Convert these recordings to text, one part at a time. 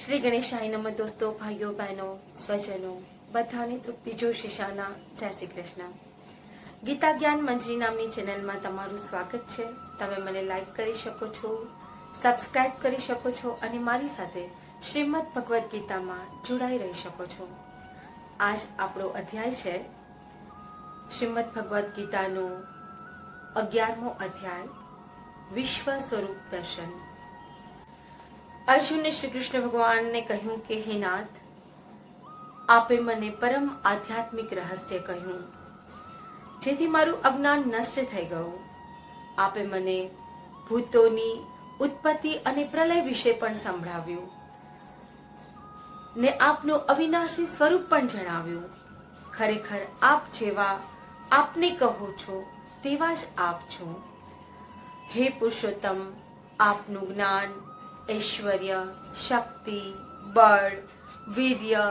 શ્રી ગણેશાય નમઃ દોસ્તો, ભાઈઓ બહેનો, સ્વજનો બધાને તૃપ્તિ જોશીશાના જય શ્રી કૃષ્ણ. ગીતા જ્ઞાન મંજરી નામની ચેનલમાં તમારું સ્વાગત છે. તમે મને લાઈક કરી શકો છો, સબસ્ક્રાઇબ કરી શકો છો અને મારી સાથે શ્રીમદ ભગવદ્ ગીતામાં જોડાઈ રહી શકો છો. આજ આપણો અધ્યાય છે શ્રીમદ ભગવદ્ ગીતાનો 11મો અધ્યાય, વિશ્વ સ્વરૂપ દર્શન. અર્જુને શ્રી કૃષ્ણ ભગવાનને કહ્યું કે હે નાથ, આપે મને પરમ આધ્યાત્મિક રહસ્ય કહ્યું, જેથી મારું અજ્ઞાન નષ્ટ થઈ ગયું. આપે મને ભૂતોની ઉત્પત્તિ અને પ્રલય વિશે પણ સંભળાવ્યું ને આપનું અવિનાશી સ્વરૂપ પણ જણાવ્યું. ખરેખર આપ જેવા આપને કહો છો તેવા જ આપ છો. હે પુરુષોત્તમ, આપનું જ્ઞાન, ઐશ્વર્ય, શક્તિ, બળ, વીર્ય,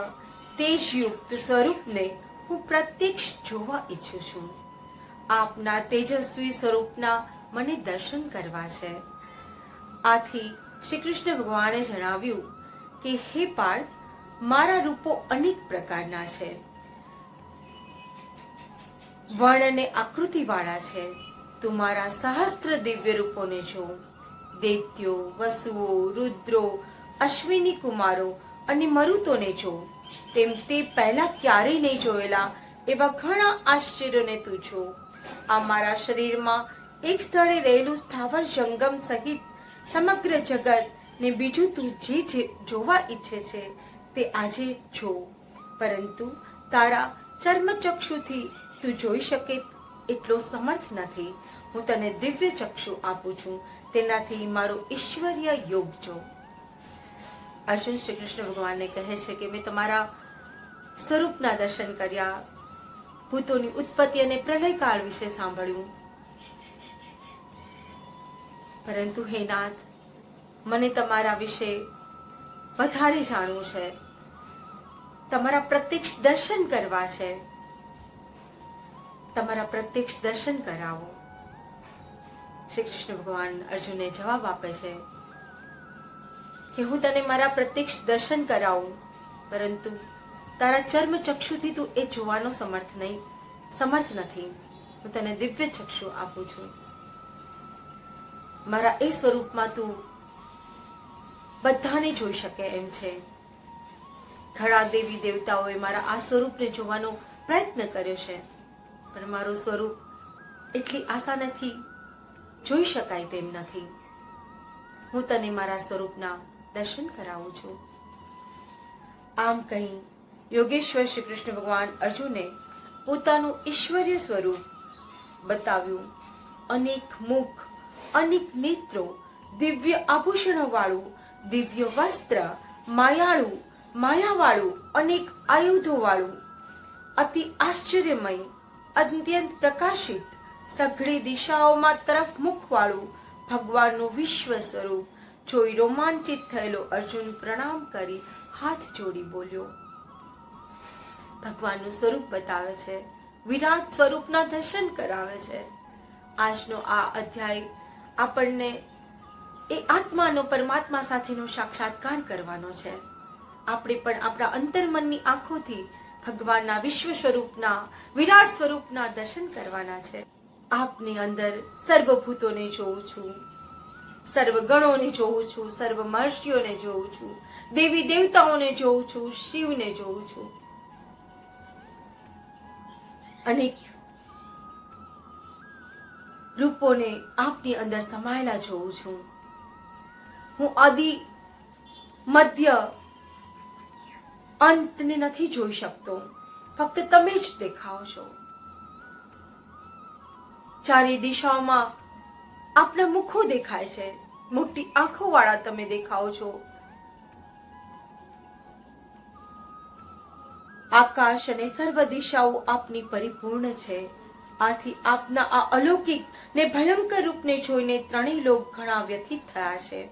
તેજયુક્ત સ્વરૂપને હું પ્રત્યક્ષ જોવા ઈચ્છું છું. આપના તેજસ્વી સ્વરૂપના મને દર્શન કરવા છે. આથી શ્રી કૃષ્ણ ભગવાને જણાવ્યું કે હે પાર્થ, મારા રૂપો અનેક પ્રકારના છે, વર્ણ અને આકૃતિ વાળા છે. તું મારા સહસ્ત્ર દિવ્ય રૂપોને જો. દૈત્યો, વસુઓ, રુદ્રો, અશ્વિની કુમારો અને મરુતોને જો. તેમ તે પહેલા ક્યારેય નહીં જોયેલા એવા ઘણા આશ્ચર્યોને તું જો. આ મારા શરીરમાં એક સ્થળે રહેલું સ્થાવર જંગમ સહિત સમગ્ર જગત ને બીજું તું જે જોવા ઈચ્છે છે તે આજે જો. પરંતુ તારા ચર્મચક્ષુથી તું જોઈ શકે એટલો સમર્થ નથી. હું તને દિવ્ય ચક્ષુ આપું છું, તેનાથી મારો ઈશ્વરીય યોગ જો. અર્જુન શ્રી કૃષ્ણ ભગવાનને કહે છે કે મેં તમારા સ્વરૂપના દર્શન કર્યા, ભૂતોની ઉત્પત્તિ અને પ્રલયકાળ વિશે સાંભળ્યું, પરંતુ હે નાથ, મને તમારા વિશે વધારે જાણવું છે, તમારા પ્રત્યક્ષ દર્શન કરવા છે. તમારા પ્રત્યક્ષ દર્શન કરાવો. શ્રી કૃષ્ણ ભગવાન અર્જુનને જવાબ આપે છે કે હું તને મારા પ્રત્યક્ષ દર્શન કરાવું, પરંતુ તારા ચર્મ ચક્ષુથી તું એ જોવાનો સમર્થ નથી. હું તને દિવ્ય ચક્ષુ આપું છું. મારા એ સ્વરૂપમાં તું બધાને જોઈ શકે એમ છે. ઘણા દેવી દેવતાઓએ મારા આ સ્વરૂપને જોવાનો પ્રયત્ન કર્યો છે, પણ મારું સ્વરૂપ એટલી આસાનીથી જોઈ શકાય તેમ નથી. હું તને મારા સ્વરૂપના દર્શન કરાવું છું. આમ કહી યોગેશ્વર શ્રી કૃષ્ણ ભગવાન અર્જુને પોતાનું ઈશ્વરીય સ્વરૂપ બતાવ્યું. અનેક મુખ, અનેક નેત્રો, દિવ્ય આભૂષણો વાળું, દિવ્ય વસ્ત્ર, માયાવાળું, અનેક આયુધો વાળું, અતિ આશ્ચર્યમય, અત્યંત પ્રકાશિત, સઘળી દિશાઓમાં તરફ મુખવાળું ભગવાનનું વિશ્વ સ્વરૂપ જોઈ રોમાંચિત થયેલો અર્જુન પ્રણામ કરી હાથ જોડી બોલ્યો. ભગવાનનું સ્વરૂપ બતાવે છે, વિરાટ સ્વરૂપના દર્શન કરાવે છે. આજનો આ અધ્યાય આપણને એ આત્માનો પરમાત્મા સાથેનો સાક્ષાત્કાર કરવાનો છે. આપણે પણ આપણા અંતર્મનની આંખોથી ભગવાનના વિશ્વ સ્વરૂપના, વિરાટ સ્વરૂપના દર્શન કરવાના છે. આપની અંદર સર્વભૂતોને જોઉં છું, સર્વ ગણોને જોઉં છું, સર્વ મહર્ષિઓને જોઉં છું, દેવી દેવતાઓને જોઉં છું, શિવને જોઉં છું, અનેક રૂપોને આપની અંદર સમાયેલા જોઉં છું. હું આદિ, મધ્ય, અંતને નથી જોઈ શકતો, ફક્ત તમે જ દેખાઓ છો. ચારે દિશાઓમાં આપના મુખો દેખાય છે, મોટી આંખો વાળા તમે દેખાઓ છો. આકાશ અને સર્વ દિશાઓ આપની પરિપૂર્ણ છે. આથી આપના આ અલૌકિક ને ભયંકર રૂપને જોઈને ત્રણેય લોક ઘણા વ્યથિત થયા છે.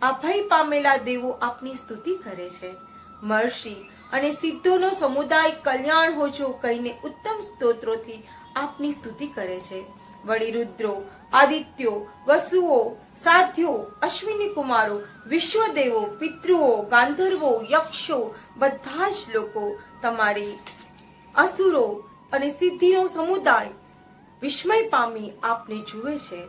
આ ભય પામેલા દેવો આપની સ્તુતિ કરે છે. મહર્ષિ અને સિદ્ધોનો સમુદાય કલ્યાણ હોજો કહીને ઉત્તમ સ્તોત્રોથી આપની સ્તુતિ કરે છે. વળી રુદ્રો, આદિત્યો, વસુઓ, સાધ્યો, અશ્વિની કુમારો, વિશ્વદેવો, પિતૃઓ, ગાંધર્વો, યક્ષો, બધા જ લોકો તમારી અસુરો અને સિદ્ધિનો સમુદાય વિસ્મય પામી આપને જુએ છે.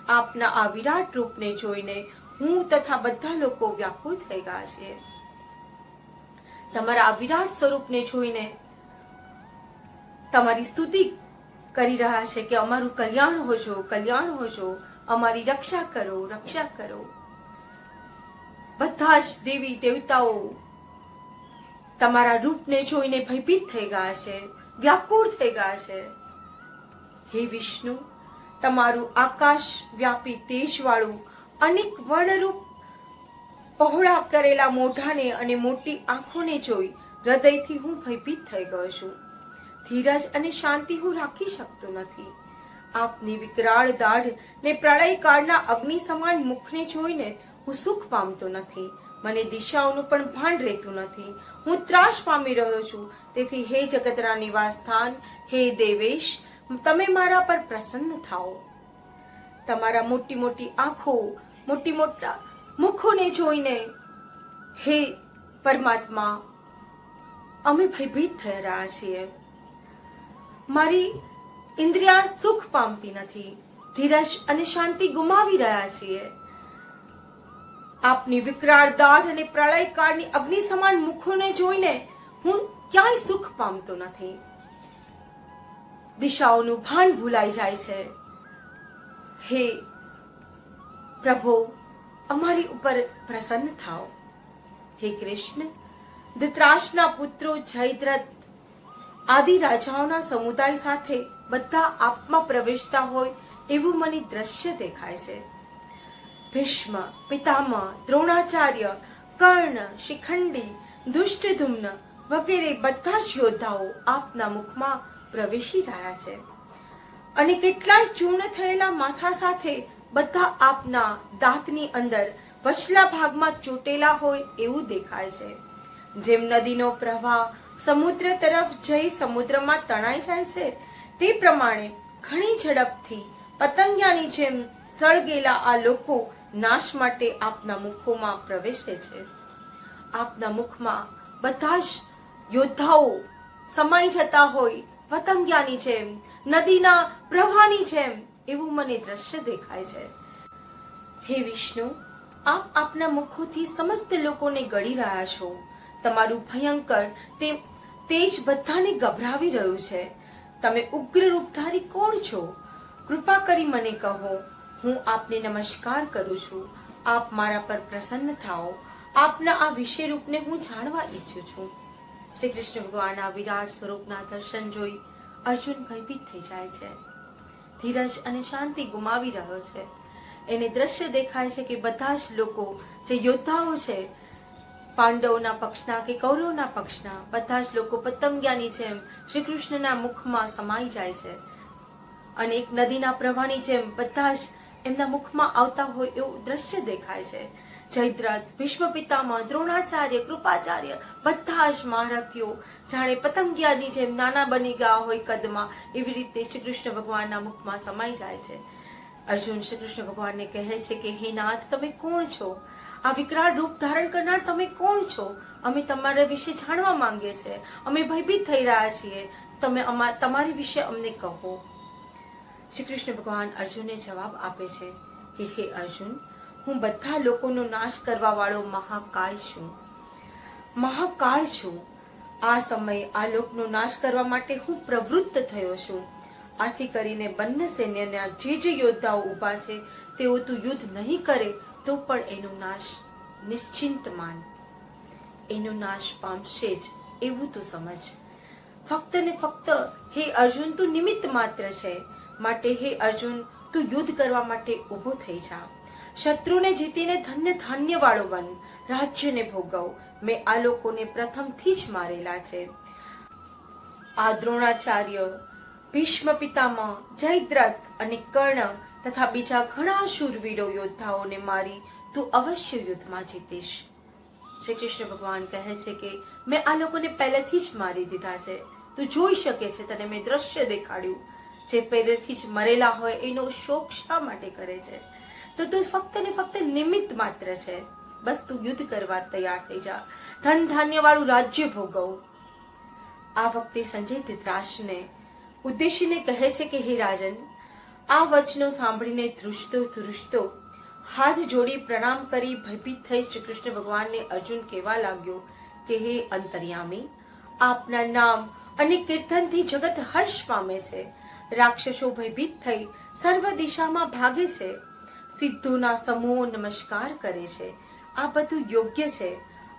આપના આ વિરાટ રૂપને જોઈને હું તથા બધા લોકો વ્યાકુળ થઈ ગયા છે. તમારા આ વિરાટ સ્વરૂપને જોઈને તમારી સ્તુતિ કરી રહ્યા છે કે અમારું કલ્યાણ હોજો, કલ્યાણ હોજો, અમારી રક્ષા કરો, રક્ષા કરો. બધા જ દેવી દેવતાઓ તમારા રૂપને જોઈને ભયભીત થઈ ગયા છે, વ્યાકુળ થઈ ગયા છે. હે વિષ્ણુ, તમારું આકાશ વ્યાપી તેજવાળું અનેક વર્ણરૂપ પહોળા કરેલા મોઢાને અને મોટી આંખોને જોઈ હૃદયથી હું ભયભીત થઈ ગયો છું. ધીરજ અને શાંતિ હું રાખી શકતો નથી. આપની વિકરાળ દાઢ ને પ્રળયકાળના અગ્નિ સમાન મુખને જોઈને હું સુખ પામતો નથી. મને દિશાઓનું પણ ભાન રહેતું નથી. હું ત્રાસ પામી રહ્યો છું. તેથી હે જગતના નિવાસ સ્થાન, હે દેવેશ, તમે મારા પર પ્રસન્ન થાઓ. તમારા મોટી મોટી આંખો, મોટી મોટા મુખોને જોઈને હે પરમાત્મા, અમે ભયભીત થઈ રહ્યા છીએ. મારી ઇન્દ્રિયા સુખ પામતી નથી. ધીરજ અને શાંતિ ગુમાવી રહ્યા છીએ. આપની વિકરાળ દાઢ અને પ્રળયકાળની અગ્નિ સમાન મુખોને જોઈને હું ક્યાંય સુખ પામતો નથી. દિશાઓનું ભાન ભૂલાઈ જાય છે. હે પ્રભુ, અમારી ઉપર પ્રસન્ન થાઓ. હે કૃષ્ણ, ધૃતરાષ્ટ્રના પુત્રો જયદ્રથ આદિ રાજાઓના સમુદાય સાથે બધા આપમાં પ્રવેશતા હોય એવું મને દ્રશ્ય દેખાય છે. ભીષ્મ, પિતામહ, દ્રોણાચાર્ય, કર્ણ, શિખંડી, દુષ્ટધુમ્ન વગેરે બધા જ યોદ્ધાઓ આપના મુખમાં પ્રવેશી રહ્યા છે. અને કેટલાય ચૂર્ણ થયેલા માથા સાથે બધા આપના દાંતની અંદર વચલા ભાગમાં ચોટેલા હોય એવું દેખાય છે. જેમ નદીનો પ્રવાહ સમુદ્ર તરફ જઈ સમુદ્રમાં તણાઈ જાય છે તે પ્રમાણે ઘણી ઝડપથી પતંગિયાની જેમ સળગેલા આ લોકો નાશ માટે આપના મુખોમાં પ્રવેશે છે. આપના મુખમાં બધા જ યોદ્ધાઓ સમાઈ જતા હોય પતંગિયાની જેમ, નદીના પ્રવાહની જેમ એવું મને દ્રશ્ય દેખાય છે. હે વિષ્ણુ, આપ આપના મુખોથી સમસ્ત લોકોને ગળી રહ્યા છો. તમારું ભયંકર તેજ બધાને ગભરાવી રહ્યું છે. તમે ઉગ્ર રૂપધારી કોણ છો? કૃપા કરી મને કહો. હું આપને નમસ્કાર કરું છું. આપ મારા પર પ્રસન્ન થાઓ. આપના આ વિષય રૂપને હું જાણવા ઈચ્છું છું. શ્રી કૃષ્ણ ભગવાનના વિરાટ સ્વરૂપના દર્શન જોઈ અર્જુન ભયભીત થઈ જાય છે. ધીરજ અને શાંતિ ગુમાવી રહ્યો છે. એને દ્રશ્ય દેખાય છે કે બધા જ લોકો જે યોદ્ધાઓ છે, પાંડવોના પક્ષના કે કૌરવના પક્ષના, બધા જ લોકો પતંગિયાની જેમ શ્રી કૃષ્ણના મુખમાં સમાઈ જાય છે. અને એક નદીના પ્રવાહની જેમ બધા જ એમના મુખમાં આવતા હોય એવું દ્રશ્ય દેખાય છે. જયદ્રથ, ભીષ્મ પિતામહ, દ્રોણાચાર્ય, કૃપાચાર્ય બધા જ મહારથીઓ જાણે પતંગિયાની જેમ નાના બની ગયા હોય કદમાં, એવી રીતે શ્રી કૃષ્ણ ભગવાનના મુખમાં સમાઈ જાય છે. અર્જુન શ્રી કૃષ્ણ ભગવાનને કહે છે કે હે નાથ, તમે કોણ છો? આ વિકરાળ રૂપ ધારણ કરનાર તમે કોણ છો? અમે તમારા વિશે જાણવા માંગીએ છીએ. અમે ભયભીત થઈ રહ્યા છીએ. તમે તમારી વિશે અમને કહો. શ્રી કૃષ્ણ ભગવાન અર્જુનને જવાબ આપે છે કે હે અર્જુન, હું બધા લોકોનો નાશ કરવા વાળો મહાકાય છું, મહાકાળ છું. આ સમય આ લોકનો નાશ કરવા માટે હું પ્રવૃત્ત થયો છું. આથી કરીને બંને સૈન્યના જે યોદ્ધાઓ ઉભા છે તેઓ તું યુદ્ધ નહીં કરે તો પણ એનો નાશ નિશ્ચિંત માન. એનો નાશ પામશે જ એવું તું સમજ. ફક્ત ને ફક્ત હે અર્જુન, તું નિમિત્ત માત્ર છે. માટે હે અર્જુન, તું યુદ્ધ કરવા માટે ઉભો થઈ જા. શત્રુને જીતીને ધન્ય ધાન્ય વાળો બન. રાજ્યને ભોગવ. મેં આ લોકોને પ્રથમથી જ મારેલા છે. આ દ્રોણાચાર્ય, ભીષ્મ પિતામહ, જયદ્રથ અને કર્ણ તથા બીજા ઘણા શૂરવીરો યોદ્ધાઓને મારી તું અવશ્ય યુદ્ધમાં જીતીશ. શ્રી કૃષ્ણ ભગવાન કહે છે કે મેં આ લોકોને પહેલેથી જ મારી દીધા છે. તું જોઈ શકે છે, તને મેં દ્રશ્ય દેખાડ્યું. જે પહેલેથી જ મરેલા હોય એનો શોક શા માટે કરે છે? તો તું ફક્ત ને ફક્ત નિમિત્ત માત્ર છે. બસ તું યુદ્ધ કરવા તૈયાર થઈ જા, ધન ધાન્ય વાળું રાજ્ય ભોગવ. આ વખતે સંજય ધૃતરાષ્ટ્રને ઉદ્દેશીને કહે છે કે હે રાજન, આ વચનો સાંભળીને ધ્રુજતો હાથ જોડી પ્રણામ કરી ભયભીત થઈ શ્રી કૃષ્ણ ભગવાનને અર્જુન કહેવા લાગ્યો કે હે અંતર્યામી, આપના નામ અને કીર્તનથી જગત હર્ષ પામે છે. રાક્ષસો ભયભીત થઈ સર્વ દિશામાં ભાગે છે. સિદ્ધોના સમૂહો નમસ્કાર કરે છે. આ બધું યોગ્ય છે.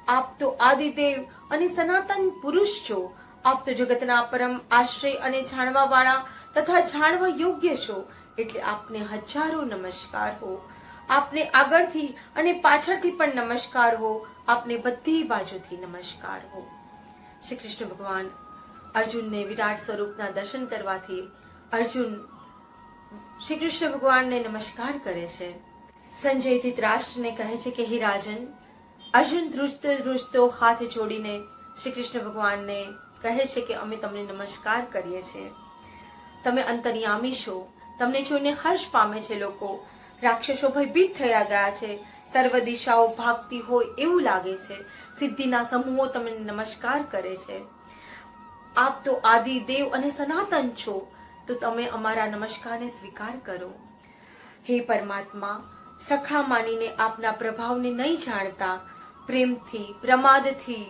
આપ તો આદિદેવ અને સનાતન પુરુષ છો. આપ તો જગતના પરમ આશ્રય અને જાણવા વાળા તથા જાણવા યોગ્ય છો. એટલે આપને હજારો નમસ્કાર હો. આપને આગળથી અને પાછળથી પણ નમસ્કાર હો. આપને બધી બાજુથી નમસ્કાર હો. શ્રી કૃષ્ણ ભગવાન અર્જુનને વિરાટ સ્વરૂપના દર્શન કરવાથી અર્જુન શ્રી કૃષ્ણ ભગવાનને નમસ્કાર કરે છે. સંજય ધૃતરાષ્ટ્રને કહે છે કે હે રાજન, અર્જુન ધ્રુજતો હાથ જોડીને શ્રી કૃષ્ણ ભગવાનને કહે છે કે અમે તમને નમસ્કાર કરીએ છીએ. તમે અંતર્યામી છો. તમને જોઈને હર્ષ પામે છે લોકો. રાક્ષસો ભયભીત થયા ગયા છે. સર્વ દિશાઓ ભાગતી હોય એવું લાગે છે. સિદ્ધિના સમૂહો તમને નમસ્કાર કરે છે. આપ તો આદિ દેવ અને સનાતન છો, તો તમે અમારા નમસ્કારને સ્વીકાર કરો. હે પરમાત્મા, સખા માનીને આપના પ્રભાવને નહીં જાણતા પ્રેમથી પ્રમાદથી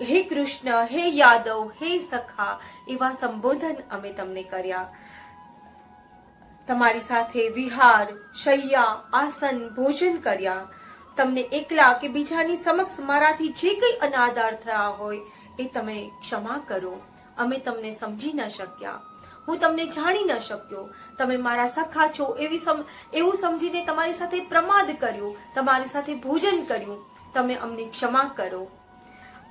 હે કૃષ્ણ, હે યાદવ, હે સખા એવા સંબોધન અમે તમને કર્યા. તમારી સાથે વિહાર, શૈયા, આસન, ભોજન કર્યા. તમને એકલા કે બીજાની સમક્ષ મારાથી જે કંઈ અનાદર થયા હોય એ તમે ક્ષમા કરો. અમે તમને સમજી ન શક્યા. હું તમને જાણી ન શક્યો. તમે મારા સખા છો એવું સમજીને તમારી સાથે પ્રમાદ કર્યો, તમારી સાથે ભોજન કર્યું. તમે અમને ક્ષમા કરો.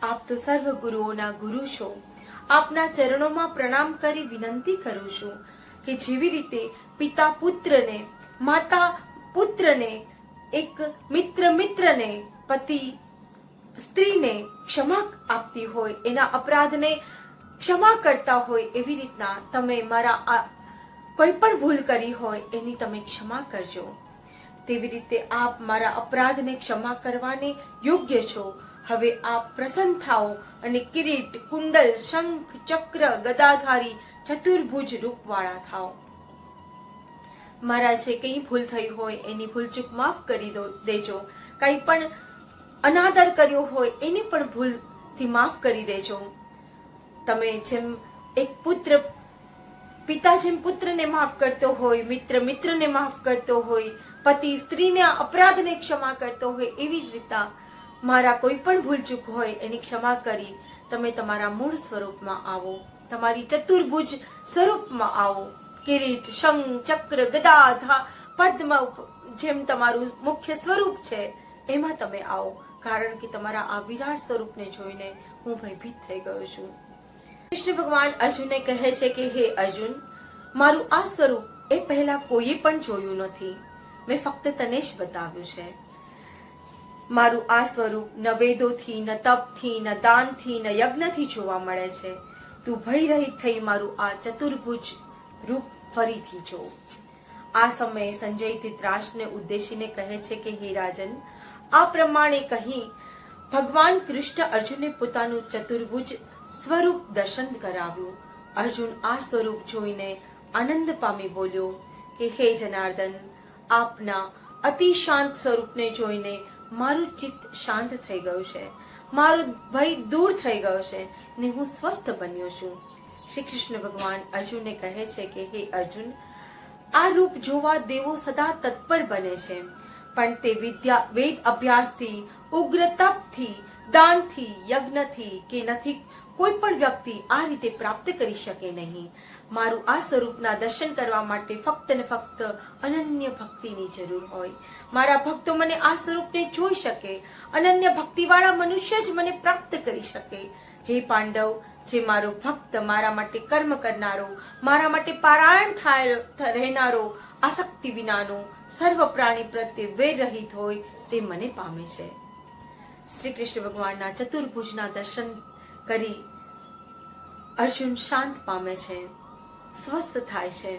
આપ તો સર્વ ગુરુઓના ગુરુ છો. આપના ચરણોમાં પ્રણામ કરી વિનંતી કરું છું કે જેવી રીતે પિતા પુત્રને, માતા પુત્રને, એક મિત્રને, પતિ સ્ત્રીને ક્ષમા આપતી હોય, એના અપરાધને ક્ષમા કરતા હોય, એવી રીતના તમે મારા કોઈ પણ ભૂલ કરી હોય એની તમે ક્ષમા કરજો. તેવી રીતે આપ મારા અપરાધને ક્ષમા કરવાને યોગ્ય છો. હવે આપ પ્રસન્ન થાઓ અને કિરીટ, કુંડલ, શંખ, ચક્ર, ગદાધારી ચતુર્ભુજ રૂપવાળા થાઓ. મારા જે કંઈ ભૂલ થઈ હોય એની ભૂલચૂક માફ કરી દેજો. કંઈ પણ અનાદર કર્યો હોય એની પણ ભૂલથી માફ કરી દેજો. તમે જેમ એક પિતા જેમ પુત્રને માફ કરતો હોય, મિત્રને માફ કરતો હોય, પતિ સ્ત્રીના અપરાધને ક્ષમા કરતો હોય, એવી જ રીતના મારા કોઈ પણ ભૂલચૂક હોય એની ક્ષમા કરી તમે તમારા મૂળ સ્વરૂપમાં આવો. તમારી ચતુર્ભુજ સ્વરૂપમાં આવો. કિરીટ, શંખ, ચક્ર, ગદા, પદ્મ જેમ તમારું મુખ્ય સ્વરૂપ છે એમાં તમે આવો. કારણ કે તમારા આ વિરાટ સ્વરૂપને જોઈને હું ભયભીત થઈ ગયો છું. કૃષ્ણ ભગવાન અર્જુનને કહે છે કે હે અર્જુન, મારું આ સ્વરૂપ એ પહેલા કોઈએ પણ જોયું નથી. મેં ફક્ત તને જ બતાવ્યું છે. મારું આ સ્વરૂપ ન વેદોથી, ન તપથી, ન દાનથી, ન યજ્ઞથી જોવા મળે છે. તું ભય રહિત થઈ મારું આ ચતુર્ભુજ રૂપ ફરીથી જો. આ સમયે સંજય ધૃતરાષ્ટ્રને ઉદ્દેશીને કહે છે કે હે રાજન, આ પ્રમાણે કહી ભગવાન કૃષ્ણ અર્જુનને પોતાનું ચતુર્ભુજ સ્વરૂપ દર્શન કરાવ્યું. અર્જુન આ સ્વરૂપ જોઈને આનંદ પામી બોલ્યો કે હે જનાર્દન, આપના અતિ શાંત સ્વરૂપને જોઈને મારું ચિત્ત શાંત થઈ ગયું છે. મારું ભય દૂર થઈ ગયો છે ને હું સ્વસ્થ બન્યો છું. શ્રી કૃષ્ણ ભગવાન અર્જુનને કહે છે કે હે અર્જુન, આ રૂપ જોવા દેવો સદા તત્પર બને છે, પણ તે વેદ અભ્યાસથી, ઉગ્ર તપથી, દાનથી, યજ્ઞથી કે નથી કોઈ પણ વ્યક્તિ આ રીતે પ્રાપ્ત કરી શકે નહીં. મારું આ સ્વરૂપના દર્શન કરવા માટે ફક્ત ને ફક્ત અનન્ય ભક્તિની જરૂર હોય. મારા ભક્તો મને આ સ્વરૂપને જોઈ શકે. અનન્ય ભક્તિવાળા મનુષ્ય જ મને પ્રાપ્ત કરી શકે. હે પાંડવ, જે મારો ભક્ત, મારા માટે કર્મ કરનારો, મારા માટે પારાયણ રહેનારો, આસક્તિ વિનાનો, સર્વ પ્રાણી પ્રત્યે વેર રહિત હોય તે મને પામે છે. શ્રી કૃષ્ણ ભગવાનના ચતુર્ભુજના દર્શન કરી અર્જુન શાંત પામે છે. સ્વસ્થ થાય છે.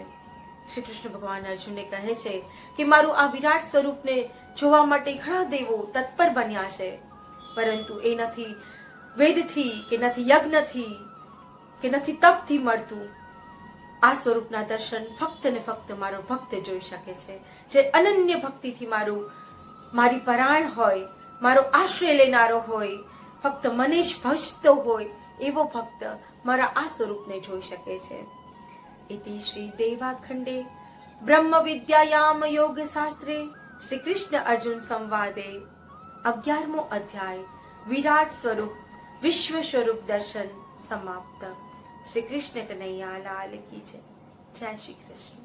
શ્રી કૃષ્ણ ભગવાન અર્જુનને કહે છે કે મારું આ વિરાટ સ્વરૂપને જોવા માટે ઘણા દેવો તત્પર બન્યા છે, પરંતુ એ નથી વેદથી કે નથી યજ્ઞથી કે નથી તપથી મળતું. આ સ્વરૂપના દર્શન ફક્ત ને ફક્ત મારો ભક્ત જોઈ શકે છે, જે અનન્ય ભક્તિથી મારી પરાયણ હોય, મારો આશ્રય લેનારો હોય, ફક્ત મને જ ભજતો હોય એવો ભક્ત મારા આ સ્વરૂપને જોઈ શકે છે. ઇતિ શ્રી દેવાખંડે બ્રહ્મ વિદ્યાયામ યોગ શાસ્ત્રે શ્રી કૃષ્ણ અર્જુન સંવાદે 11મો અધ્યાય વિરાટ સ્વરૂપ વિશ્વ સ્વરૂપ દર્શન સમાપ્ત. શ્રી કૃષ્ણ કનૈયા લાલ કી જય. જય શ્રી કૃષ્ણ.